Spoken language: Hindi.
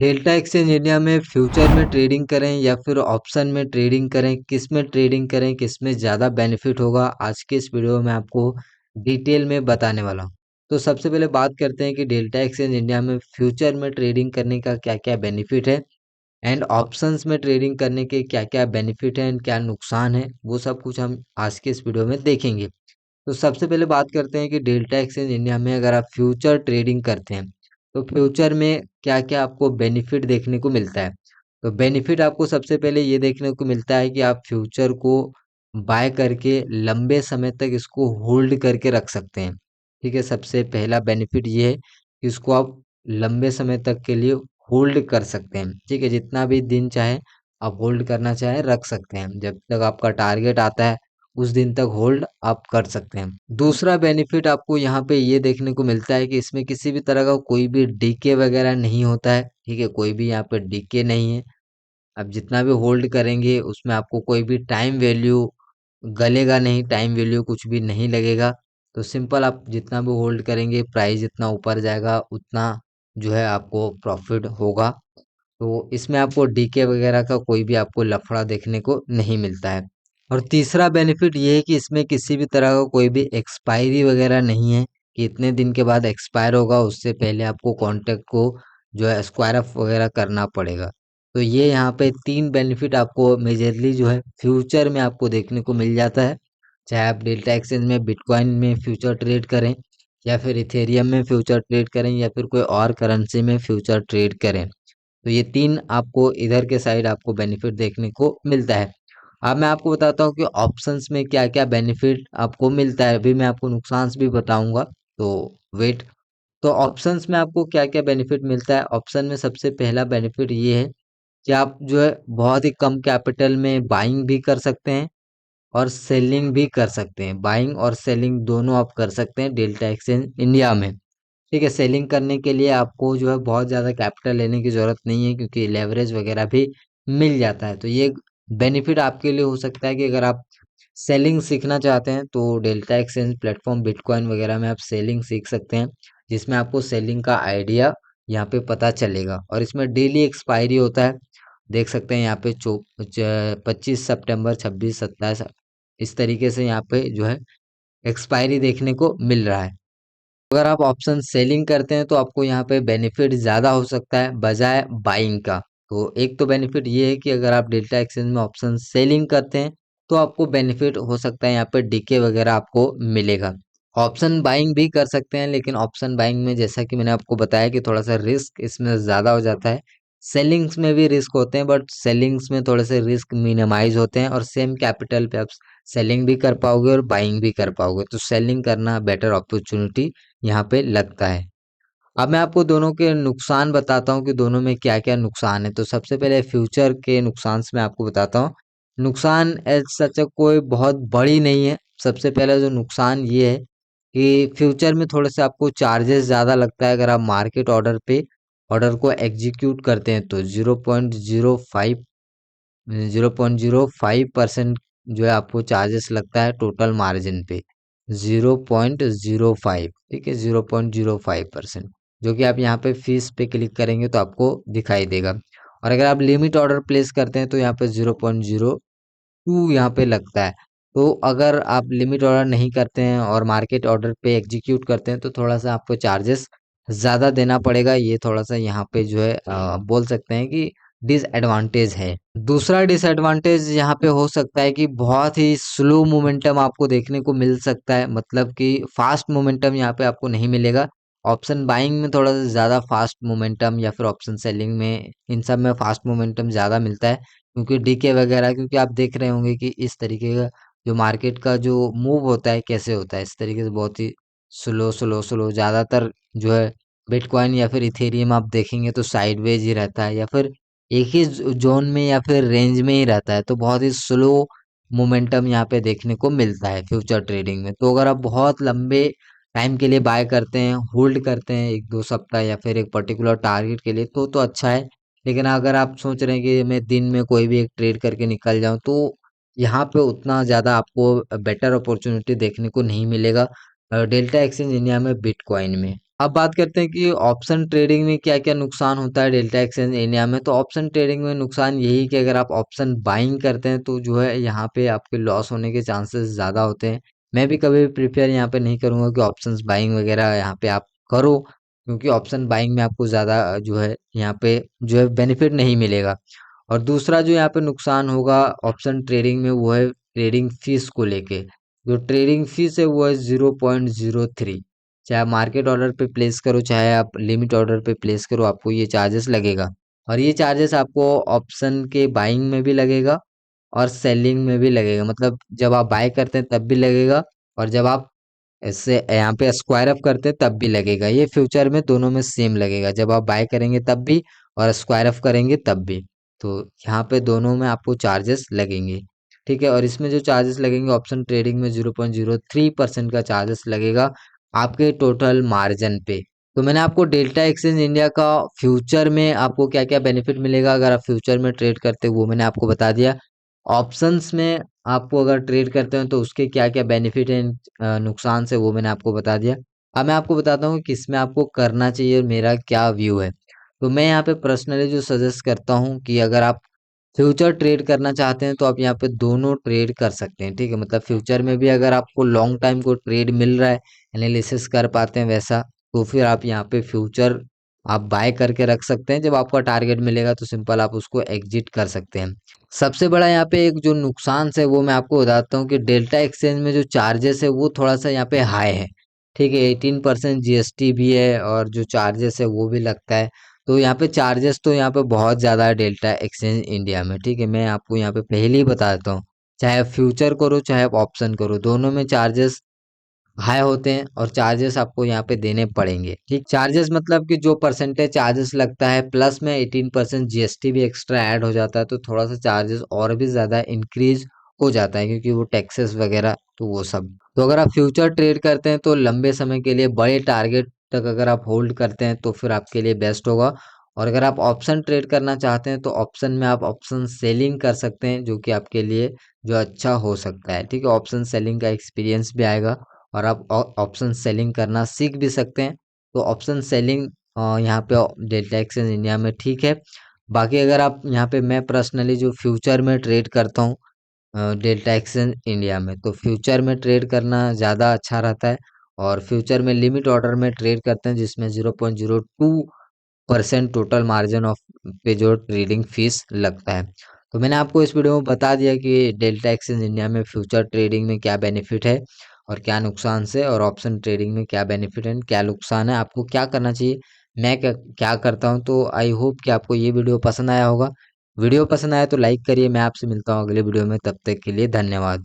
डेल्टा एक्सचेंज इंडिया में फ्यूचर में ट्रेडिंग करें या फिर ऑप्शन में ट्रेडिंग करें, किस में ट्रेडिंग करें, किस में ज़्यादा बेनिफिट होगा, आज के इस वीडियो में आपको डिटेल में बताने वाला हूँ। तो सबसे पहले बात करते हैं कि डेल्टा एक्सचेंज इंडिया में फ्यूचर में ट्रेडिंग करने का क्या क्या बेनिफिट है एंड ऑप्शंस में ट्रेडिंग करने के क्या क्या बेनिफिट है एंड क्या नुकसान है, वो सब कुछ हम आज के इस वीडियो में देखेंगे। तो सबसे पहले बात करते हैं कि डेल्टा एक्सचेंज इंडिया में अगर आप फ्यूचर ट्रेडिंग करते हैं तो फ्यूचर में क्या क्या आपको बेनिफिट देखने को मिलता है। तो बेनिफिट आपको सबसे पहले ये देखने को मिलता है कि आप फ्यूचर को बाय करके लंबे समय तक इसको होल्ड करके रख सकते हैं। ठीक है, सबसे पहला बेनिफिट ये है कि इसको आप लंबे समय तक के लिए होल्ड कर सकते हैं। ठीक है, जितना भी दिन चाहे आप होल्ड करना चाहे रख सकते हैं, जब तक आपका टारगेट आता है उस दिन तक होल्ड आप कर सकते हैं। दूसरा बेनिफिट आपको यहाँ पे ये देखने को मिलता है कि इसमें किसी भी तरह का कोई भी डीके वगैरह नहीं होता है। ठीक है, कोई भी यहाँ पे डीके नहीं है। आप जितना भी होल्ड करेंगे उसमें आपको कोई भी टाइम वैल्यू गलेगा नहीं, टाइम वैल्यू कुछ भी नहीं लगेगा। तो सिंपल आप जितना भी होल्ड करेंगे प्राइस जितना ऊपर जाएगा उतना जो है आपको प्रॉफिट होगा। तो इसमें आपको डीके वगैरह का कोई भी आपको लफड़ा देखने को नहीं मिलता है। और तीसरा बेनिफिट ये है कि इसमें किसी भी तरह का कोई भी एक्सपायरी वगैरह नहीं है कि इतने दिन के बाद एक्सपायर होगा, उससे पहले आपको कॉन्ट्रैक्ट को जो है स्क्वायर अप वगैरह करना पड़ेगा। तो ये यहाँ पे तीन बेनिफिट आपको मेजरली जो है फ्यूचर में आपको देखने को मिल जाता है। चाहे आप डेल्टा एक्सचेंज में बिटकॉइन में फ्यूचर ट्रेड करें या फिर इथेरियम में फ्यूचर ट्रेड करें या फिर कोई और करेंसी में फ्यूचर ट्रेड करें। तो ये तीन आपको इधर के साइड आपको बेनिफिट देखने को मिलता है। अब मैं आपको बताता हूँ कि ऑप्शंस में क्या क्या बेनिफिट आपको मिलता है, अभी मैं आपको नुकसान भी बताऊंगा। तो वेट, तो ऑप्शंस में आपको क्या क्या बेनिफिट मिलता है। ऑप्शन में सबसे पहला बेनिफिट ये है कि आप जो है बहुत ही कम कैपिटल में बाइंग भी कर सकते हैं और सेलिंग भी कर सकते हैं। बाइंग और सेलिंग दोनों आप कर सकते हैं डेल्टा एक्सचेंज इंडिया में। ठीक है, सेलिंग करने के लिए आपको जो है बहुत ज़्यादा कैपिटल लेने की ज़रूरत नहीं है क्योंकि लेवरेज वगैरह भी मिल जाता है। तो ये बेनिफिट आपके लिए हो सकता है कि अगर आप सेलिंग सीखना चाहते हैं तो डेल्टा एक्सचेंज प्लेटफॉर्म बिटकॉइन वगैरह में आप सेलिंग सीख सकते हैं, जिसमें आपको सेलिंग का आइडिया यहाँ पे पता चलेगा। और इसमें डेली एक्सपायरी होता है, देख सकते हैं यहाँ पे 25 सितंबर, 26, 27 इस तरीके से यहाँ पे जो है एक्सपायरी देखने को मिल रहा है। अगर आप ऑप्शन सेलिंग करते हैं तो आपको यहाँ पे बेनिफिट ज़्यादा हो सकता है बजाय बाइंग का। तो एक तो बेनिफिट ये है कि अगर आप डेल्टा एक्सचेंज में ऑप्शन सेलिंग करते हैं तो आपको बेनिफिट हो सकता है यहाँ पे डीके वगैरह आपको मिलेगा। ऑप्शन बाइंग भी कर सकते हैं, लेकिन ऑप्शन बाइंग में जैसा कि मैंने आपको बताया कि थोड़ा सा रिस्क इसमें ज़्यादा हो जाता है। सेलिंग्स में भी रिस्क होते हैं बट सेलिंग्स में थोड़े से रिस्क मिनिमाइज होते हैं और सेम कैपिटल पे आप सेलिंग भी कर पाओगे और बाइंग भी कर पाओगे। तो सेलिंग करना बेटर अपॉर्चुनिटी यहाँ पे लगता है। अब मैं आपको दोनों के नुकसान बताता हूँ कि दोनों में क्या क्या नुकसान है। तो सबसे पहले फ्यूचर के नुकसान मैं आपको बताता हूँ। नुकसान एज सच कोई बहुत बड़ी नहीं है। सबसे पहला जो नुकसान ये है कि फ्यूचर में थोड़े से आपको चार्जेस ज़्यादा लगता है अगर आप मार्केट ऑर्डर पे ऑर्डर को एग्जीक्यूट करते हैं तो 0.05% जो है आपको चार्जेस लगता है टोटल मार्जिन पे। 0.05, ठीक है, 0.05%, जो कि आप यहाँ पे फीस पे क्लिक करेंगे तो आपको दिखाई देगा। और अगर आप लिमिट ऑर्डर प्लेस करते हैं तो यहाँ पे 0.02 यहाँ पे लगता है। तो अगर आप लिमिट ऑर्डर नहीं करते हैं और मार्केट ऑर्डर पे एग्जीक्यूट करते हैं तो थोड़ा सा आपको चार्जेस ज़्यादा देना पड़ेगा। ये थोड़ा सा यहाँ पे जो है बोल सकते हैं कि डिसएडवांटेज है। दूसरा डिसएडवांटेज यहाँ पे हो सकता है कि बहुत ही स्लो मोमेंटम आपको देखने को मिल सकता है, मतलब कि फास्ट मोमेंटम यहाँ पे आपको नहीं मिलेगा। ऑप्शन बाइंग में थोड़ा सा ज़्यादा फास्ट मोमेंटम या फिर ऑप्शन सेलिंग में, इन सब में फास्ट मोमेंटम ज़्यादा मिलता है क्योंकि डीके वगैरह, क्योंकि आप देख रहे होंगे कि इस तरीके का जो मार्केट का जो मूव होता है कैसे होता है, इस तरीके से बहुत ही स्लो स्लो स्लो। ज़्यादातर जो है बिटकॉइन या फिर इथेरियम आप देखेंगे तो साइडवेज ही रहता है या फिर एक ही जोन में या फिर रेंज में ही रहता है। तो बहुत ही स्लो मोमेंटम यहाँ पे देखने को मिलता है फ्यूचर ट्रेडिंग में। तो अगर आप बहुत लंबे टाइम के लिए बाय करते हैं, होल्ड करते हैं 1-2 सप्ताह या फिर एक पर्टिकुलर टारगेट के लिए तो अच्छा है। लेकिन अगर आप सोच रहे हैं कि मैं दिन में कोई भी एक ट्रेड करके निकल जाऊं तो यहाँ पे उतना ज़्यादा आपको बेटर अपॉर्चुनिटी देखने को नहीं मिलेगा डेल्टा एक्सचेंज इंडिया में बिटकॉइन में। अब बात करते हैं कि ऑप्शन ट्रेडिंग में क्या क्या नुकसान होता है डेल्टा एक्सचेंज इंडिया में। तो ऑप्शन ट्रेडिंग में नुकसान यही कि अगर आप ऑप्शन बाइंग करते हैं तो जो है यहाँ पे आपके लॉस होने के चांसेस ज़्यादा होते हैं। मैं भी कभी भी प्रिफेयर यहाँ पे नहीं करूँगा कि ऑप्शंस बाइंग वगैरह यहाँ पे आप करो, क्योंकि ऑप्शन बाइंग में आपको ज़्यादा जो है यहाँ पे जो है बेनिफिट नहीं मिलेगा। और दूसरा जो यहाँ पे नुकसान होगा ऑप्शन ट्रेडिंग में वो है ट्रेडिंग फीस को लेके। जो ट्रेडिंग फीस है वो है 0.03। चाहे आप मार्केट ऑर्डर पे प्लेस करो चाहे आप लिमिट ऑर्डर पे प्लेस करो, आपको ये चार्जेस लगेगा। और ये चार्जेस आपको ऑप्शन के बाइंग में भी लगेगा और सेलिंग में भी लगेगा। मतलब जब आप बाय करते हैं तब भी लगेगा, और जब आप इससे यहाँ पे स्क्वायर अप करते हैं तब भी लगेगा। ये फ्यूचर में दोनों में सेम लगेगा, जब आप बाय करेंगे तब भी और स्क्वायर अप करेंगे तब भी। तो यहाँ पे दोनों में आपको चार्जेस लगेंगे, ठीक है। और इसमें जो चार्जेस लगेंगे ऑप्शन ट्रेडिंग में 0.03% का चार्जेस लगेगा आपके टोटल मार्जिन पे। तो मैंने आपको डेल्टा एक्सचेंज इंडिया का फ्यूचर में आपको क्या क्या बेनिफिट मिलेगा अगर आप फ्यूचर में ट्रेड करते हो वो मैंने आपको बता दिया। ऑप्शंस में आपको अगर ट्रेड करते हो तो उसके क्या क्या बेनिफिट हैं, नुकसान से, वो मैंने आपको बता दिया। अब मैं आपको बताता हूँ कि इसमें आपको करना चाहिए और मेरा क्या व्यू है। तो मैं यहाँ पे पर्सनली जो सजेस्ट करता हूँ कि अगर आप फ्यूचर ट्रेड करना चाहते हैं तो आप यहाँ पे दोनों ट्रेड कर सकते हैं, ठीक है। मतलब फ्यूचर में भी अगर आपको लॉन्ग टाइम को ट्रेड मिल रहा है, एनालिसिस कर पाते हैं वैसा, तो फिर आप यहाँ पे फ्यूचर आप बाय करके रख सकते हैं। जब आपका टारगेट मिलेगा तो सिंपल आप उसको एग्जिट कर सकते हैं। सबसे बड़ा यहाँ पे एक जो नुकसान है वो मैं आपको बताता हूँ कि डेल्टा एक्सचेंज में जो चार्जेस है वो थोड़ा सा यहाँ पे हाई है, ठीक है। 18% जीएसटी भी है और जो चार्जेस है वो भी लगता है। तो यहाँ पे चार्जेस तो यहाँ पे बहुत ज़्यादा है डेल्टा एक्सचेंज इंडिया में, ठीक है। मैं आपको यहाँ पे पहले ही बता देता हूँ, चाहे आप फ्यूचर करो चाहे आप ऑप्शन करो, दोनों में चार्जेस हाई होते हैं और चार्जेस आपको यहाँ पे देने पड़ेंगे, ठीक। चार्जेस मतलब कि जो परसेंटेज चार्जेस लगता है प्लस में 18% जीएसटी भी एक्स्ट्रा ऐड हो जाता है, तो थोड़ा सा चार्जेस और भी ज़्यादा इंक्रीज हो जाता है, क्योंकि वो टैक्सेस वगैरह तो वो सब। तो अगर आप फ्यूचर ट्रेड करते हैं तो लंबे समय के लिए बड़े टारगेट तक अगर आप होल्ड करते हैं तो फिर आपके लिए बेस्ट होगा। और अगर आप ऑप्शन ट्रेड करना चाहते हैं तो ऑप्शन में आप ऑप्शन सेलिंग कर सकते हैं, जो कि आपके लिए जो अच्छा हो सकता है, ठीक है। ऑप्शन सेलिंग का एक्सपीरियंस भी आएगा और आप ऑप्शन सेलिंग करना सीख भी सकते हैं। तो ऑप्शन सेलिंग यहाँ पे डेल्टा एक्सचेंज इंडिया में ठीक है। बाकी अगर आप यहाँ पे, मैं पर्सनली जो फ्यूचर में ट्रेड करता हूँ डेल्टा एक्सचेंज इंडिया में, तो फ्यूचर में ट्रेड करना ज़्यादा अच्छा रहता है। और फ्यूचर में लिमिट ऑर्डर में ट्रेड करते हैं जिसमें 0.02% टोटल मार्जिन ऑफ पे जो ट्रेडिंग फीस लगता है। तो मैंने आपको इस वीडियो में बता दिया कि डेल्टा एक्सचेंज इंडिया में फ्यूचर ट्रेडिंग में क्या बेनिफिट है और क्या नुकसान से, और ऑप्शन ट्रेडिंग में क्या बेनिफिट है क्या नुकसान है, आपको क्या करना चाहिए, मैं क्या क्या करता हूं। तो आई होप कि आपको ये वीडियो पसंद आया होगा। वीडियो पसंद आया तो लाइक करिए। मैं आपसे मिलता हूँ अगले वीडियो में, तब तक के लिए धन्यवाद।